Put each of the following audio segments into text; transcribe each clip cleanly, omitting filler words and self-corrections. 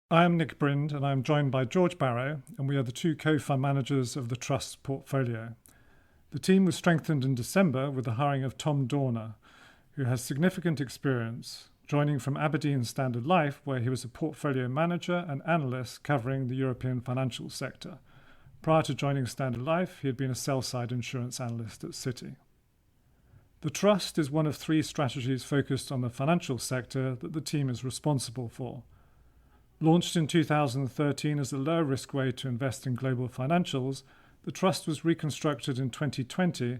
I am Nick Brind and I'm joined by George Barrow, and we are the two co-fund managers of the Trust's portfolio. The team was strengthened in December with the hiring of Tom Dorner, who has significant experience, joining from Aberdeen Standard Life, where he was a portfolio manager and analyst covering the European financial sector. Prior to joining Standard Life, he had been a sell-side insurance analyst at Citi. The Trust is one of three strategies focused on the financial sector that the team is responsible for. Launched in 2013 as a low-risk way to invest in global financials, the Trust was reconstructed in 2020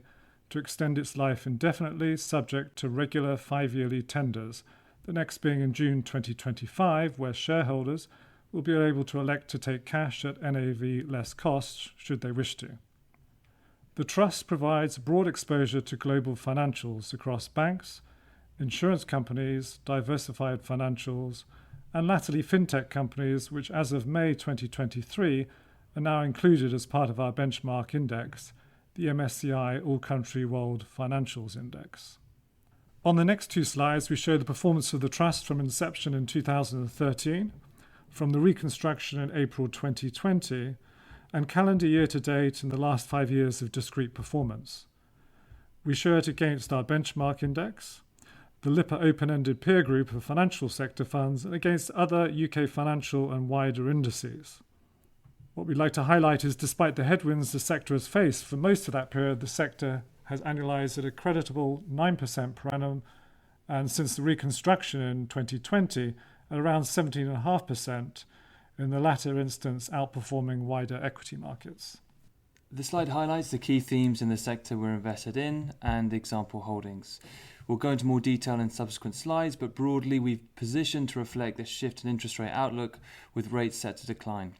to extend its life indefinitely, subject to regular 5-yearly tenders, the next being in June 2025, where shareholders will be able to elect to take cash at NAV less cost should they wish to. The Trust provides broad exposure to global financials across banks, insurance companies, diversified financials, and latterly fintech companies, which as of May 2023 are now included as part of our benchmark index, the MSCI All Country World Financials Index. On the next two slides, we show the performance of the Trust from inception in 2013, from the reconstruction in April 2020, and calendar year to date in the last 5 years of discrete performance. We show it against our benchmark index, the Lipper open-ended peer group of financial sector funds, and against other UK financial and wider indices. What we'd like to highlight is despite the headwinds the sector has faced, for most of that period the sector has annualized at a creditable 9% per annum, and since the reconstruction in 2020 at around 17.5%, in the latter instance outperforming wider equity markets. The slide highlights the key themes in the sector we're invested in and example holdings. We'll go into more detail in subsequent slides, but broadly we've positioned to reflect the shift in interest rate outlook with rates set to decline.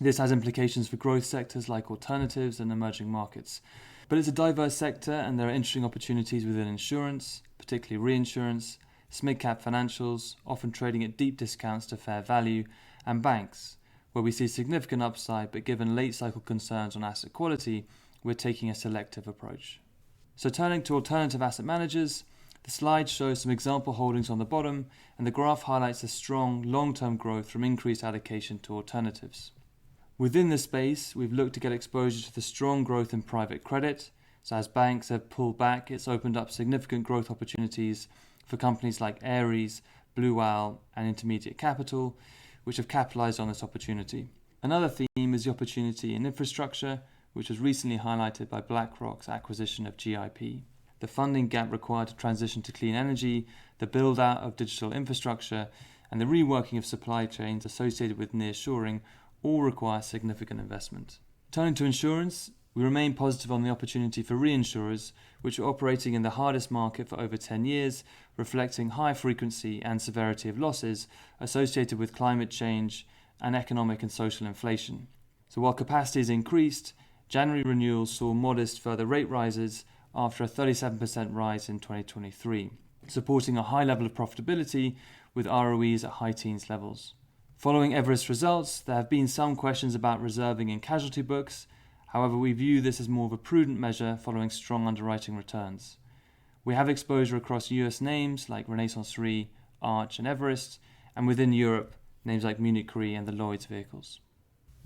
This has implications for growth sectors like alternatives and emerging markets. But it's a diverse sector and there are interesting opportunities within insurance, particularly reinsurance, mid-cap financials, often trading at deep discounts to fair value, and banks, where we see significant upside, but given late cycle concerns on asset quality, we're taking a selective approach. So turning to alternative asset managers, the slide shows some example holdings on the bottom, and the graph highlights the strong long-term growth from increased allocation to alternatives. Within this space, we've looked to get exposure to the strong growth in private credit. So as banks have pulled back, it's opened up significant growth opportunities for companies like Ares, Blue Owl, and Intermediate Capital, which have capitalized on this opportunity. Another theme is the opportunity in infrastructure, which was recently highlighted by BlackRock's acquisition of GIP. The funding gap required to transition to clean energy, the build-out of digital infrastructure, and the reworking of supply chains associated with nearshoring all require significant investment. Turning to insurance, we remain positive on the opportunity for reinsurers, which are operating in the hardest market for over 10 years, reflecting high frequency and severity of losses associated with climate change and economic and social inflation. So while capacity has increased, January renewals saw modest further rate rises after a 37% rise in 2023, supporting a high level of profitability with ROEs at high teens levels. Following Everest's results, there have been some questions about reserving in casualty books. However, we view this as more of a prudent measure following strong underwriting returns. We have exposure across US names like Renaissance Re, Arch and Everest, and within Europe, names like Munich Re and the Lloyd's vehicles.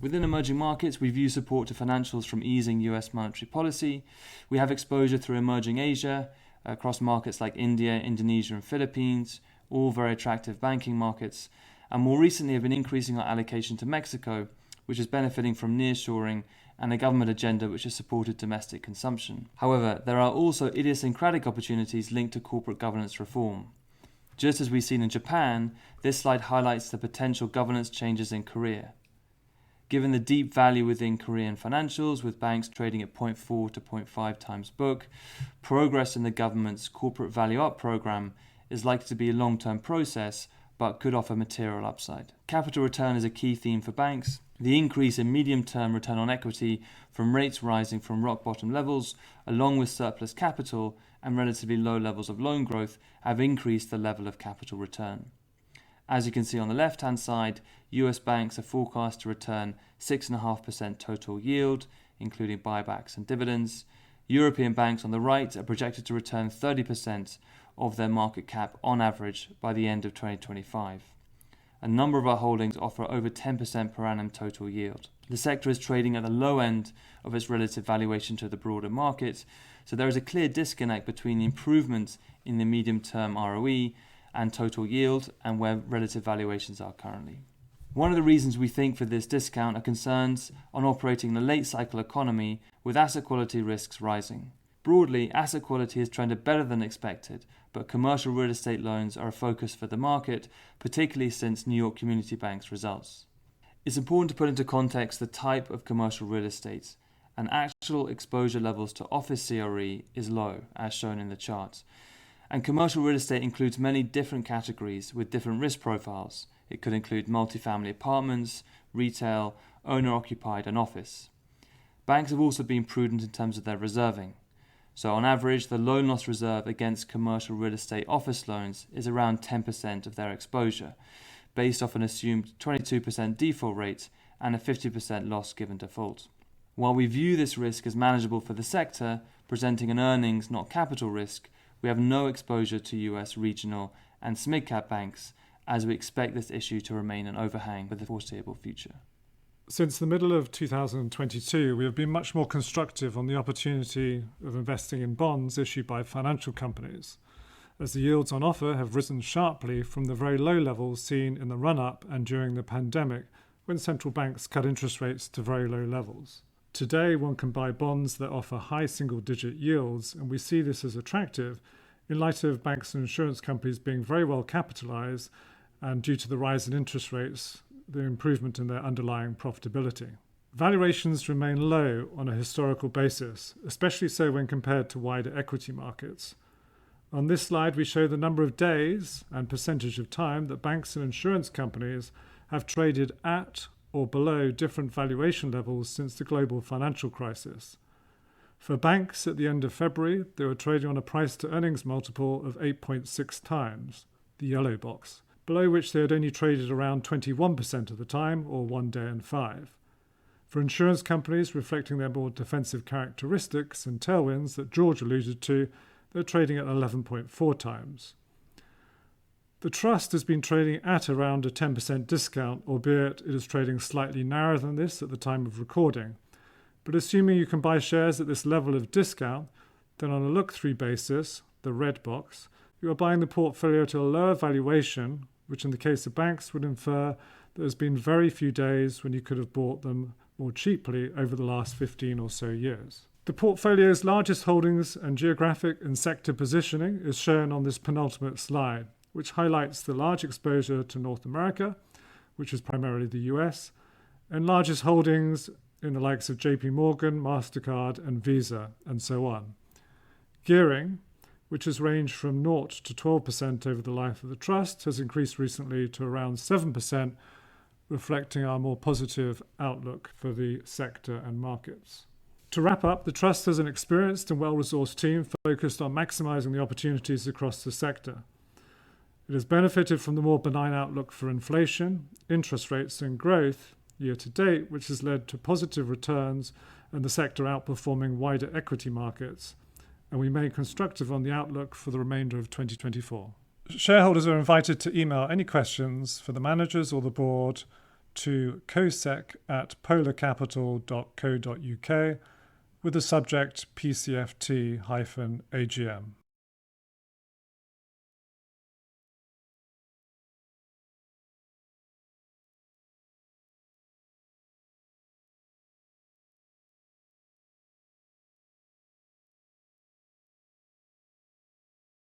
Within emerging markets, we view support to financials from easing US monetary policy. We have exposure through emerging Asia, across markets like India, Indonesia and Philippines, all very attractive banking markets, and more recently have been increasing our allocation to Mexico, which is benefiting from nearshoring and a government agenda which has supported domestic consumption. However, there are also idiosyncratic opportunities linked to corporate governance reform. Just as we've seen in Japan, this slide highlights the potential governance changes in Korea. Given the deep value within Korean financials, with banks trading at 0.4 to 0.5 times book, progress in the government's corporate value up program is likely to be a long-term process, but could offer material upside. Capital return is a key theme for banks. The increase in medium-term return on equity from rates rising from rock-bottom levels, along with surplus capital and relatively low levels of loan growth, have increased the level of capital return. As you can see on the left-hand side, US banks are forecast to return 6.5% total yield, including buybacks and dividends. European banks on the right are projected to return 30% of their market cap on average by the end of 2025. A number of our holdings offer over 10% per annum total yield. The sector is trading at the low end of its relative valuation to the broader market, so there is a clear disconnect between the improvement in the medium-term ROE and total yield and where relative valuations are currently. One of the reasons we think for this discount are concerns on operating in a late cycle economy with asset quality risks rising. Broadly, asset quality has trended better than expected, but commercial real estate loans are a focus for the market, particularly since New York Community Bank's results. It's important to put into context the type of commercial real estate, and actual exposure levels to office CRE is low, as shown in the chart. And commercial real estate includes many different categories with different risk profiles. It could include multifamily apartments, retail, owner-occupied and office. Banks have also been prudent in terms of their reserving. So on average, the loan loss reserve against commercial real estate office loans is around 10% of their exposure, based off an assumed 22% default rate and a 50% loss given default. While we view this risk as manageable for the sector, presenting an earnings, not capital risk, we have no exposure to US regional and SMID-cap banks, as we expect this issue to remain an overhang for the foreseeable future. Since the middle of 2022, we have been much more constructive on the opportunity of investing in bonds issued by financial companies, as the yields on offer have risen sharply from the very low levels seen in the run-up and during the pandemic, when central banks cut interest rates to very low levels. Today, one can buy bonds that offer high single-digit yields, and we see this as attractive in light of banks and insurance companies being very well capitalized and due to the rise in interest rates, the improvement in their underlying profitability. Valuations remain low on a historical basis, especially so when compared to wider equity markets. On this slide, we show the number of days and percentage of time that banks and insurance companies have traded at or below different valuation levels since the global financial crisis. For banks at the end of February, they were trading on a price-to-earnings multiple of 8.6 times, the yellow box, below which they had only traded around 21% of the time, or 1 day in 5. For insurance companies reflecting their more defensive characteristics and tailwinds that George alluded to, they're trading at 11.4 times. The trust has been trading at around a 10% discount, albeit it is trading slightly narrower than this at the time of recording. But assuming you can buy shares at this level of discount, then on a look-through basis, the red box, you are buying the portfolio at a lower valuation, which in the case of banks would infer that there's been very few days when you could have bought them more cheaply over the last 15 or so years. The portfolio's largest holdings and geographic and sector positioning is shown on this penultimate slide, which highlights the large exposure to North America, which is primarily the US, and largest holdings in the likes of JP Morgan, MasterCard, and Visa, and so on. Gearing, which has ranged from 0 to 12% over the life of the trust, has increased recently to around 7%, reflecting our more positive outlook for the sector and markets. To wrap up, the Trust has an experienced and well-resourced team focused on maximising the opportunities across the sector. It has benefited from the more benign outlook for inflation, interest rates and growth year to date, which has led to positive returns and the sector outperforming wider equity markets, and we remain constructive on the outlook for the remainder of 2024. Shareholders are invited to email any questions for the managers or the board to cosec@polarcapital.co.uk with the subject PCFT-AGM.